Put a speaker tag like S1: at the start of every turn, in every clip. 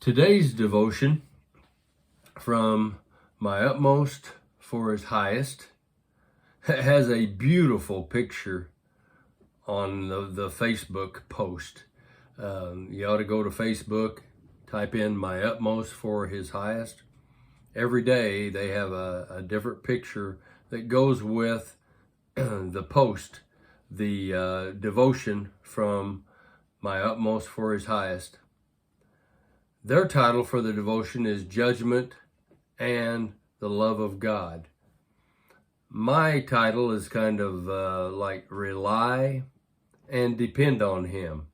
S1: Today's devotion from My Utmost for His Highest has a beautiful picture on the Facebook post. You ought to go to Facebook, type in My Utmost for His Highest. Every day they have a different picture that goes with the post, the devotion from My Utmost for His Highest. Their title for the devotion is Judgment and the Love of God. My title is kind of like Rely and Depend on Him.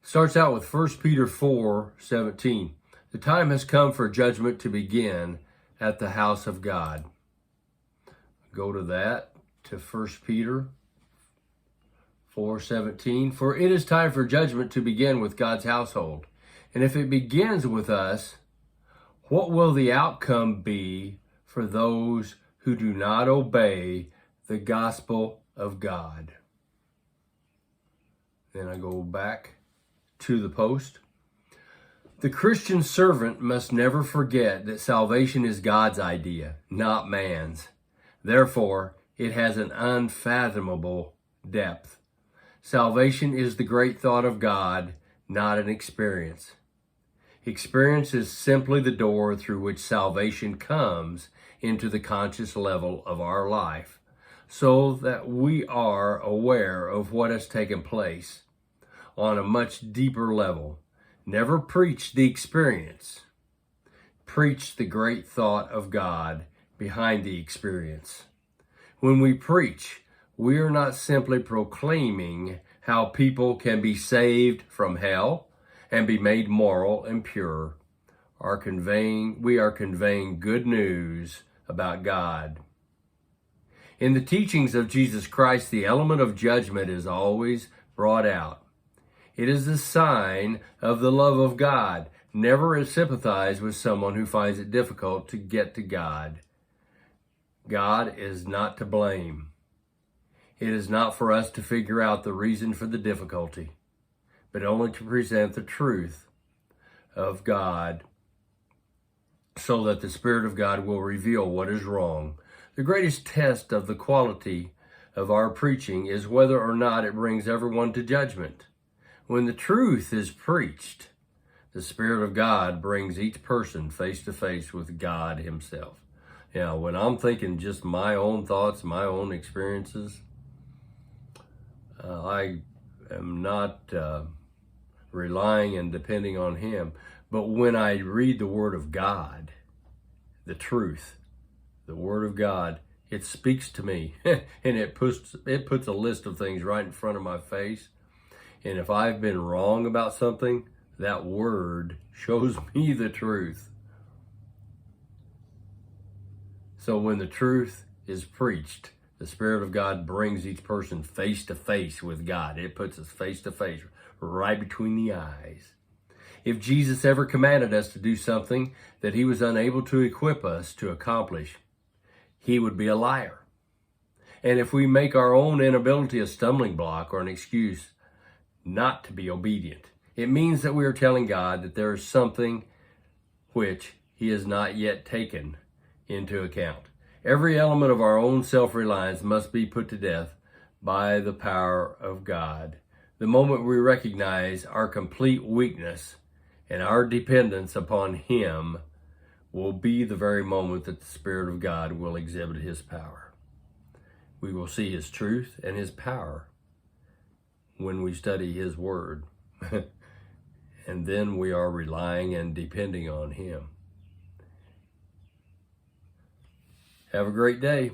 S1: Starts out with 1 Peter 4:17. The time has come for judgment to begin at the house of God. Go to that, to 1 Peter 4:17. For it is time for judgment to begin with God's household. And if it begins with us, what will the outcome be for those who do not obey the gospel of God? Then I go back to the post. The Christian servant must never forget that salvation is God's idea, not man's. Therefore, it has an unfathomable depth. Salvation is the great thought of God, not an experience. Experience is simply the door through which salvation comes into the conscious level of our life, so that we are aware of what has taken place on a much deeper level. Never preach the experience. Preach the great thought of God behind the experience. When we preach, we are not simply proclaiming how people can be saved from hell and be made moral and pure. We are conveying good news about God. In the teachings of Jesus Christ, the element of judgment is always brought out. It is a sign of the love of God. Never sympathize with someone who finds it difficult to get to God. God is not to blame. It is not for us to figure out the reason for the difficulty, but only to present the truth of God so that the Spirit of God will reveal what is wrong. The greatest test of the quality of our preaching is whether or not it brings everyone to judgment. When the truth is preached, the Spirit of God brings each person face to face with God Himself. Now, when I'm thinking just my own thoughts, my own experiences, I am not relying and depending on Him. But when I read the Word of God, the truth, the Word of God, it speaks to me and it puts a list of things right in front of my face. And if I've been wrong about something, that Word shows me the truth. So when the truth is preached, the Spirit of God brings each person face to face with God. It puts us face to face, right between the eyes. If Jesus ever commanded us to do something that He was unable to equip us to accomplish, He would be a liar. And if we make our own inability a stumbling block or an excuse not to be obedient, it means that we are telling God that there is something which He has not yet taken into account. Every element of our own self-reliance must be put to death by the power of God. The moment we recognize our complete weakness and our dependence upon Him will be the very moment that the Spirit of God will exhibit His power. We will see His truth and His power when we study His Word. And then we are relying and depending on Him. Have a great day.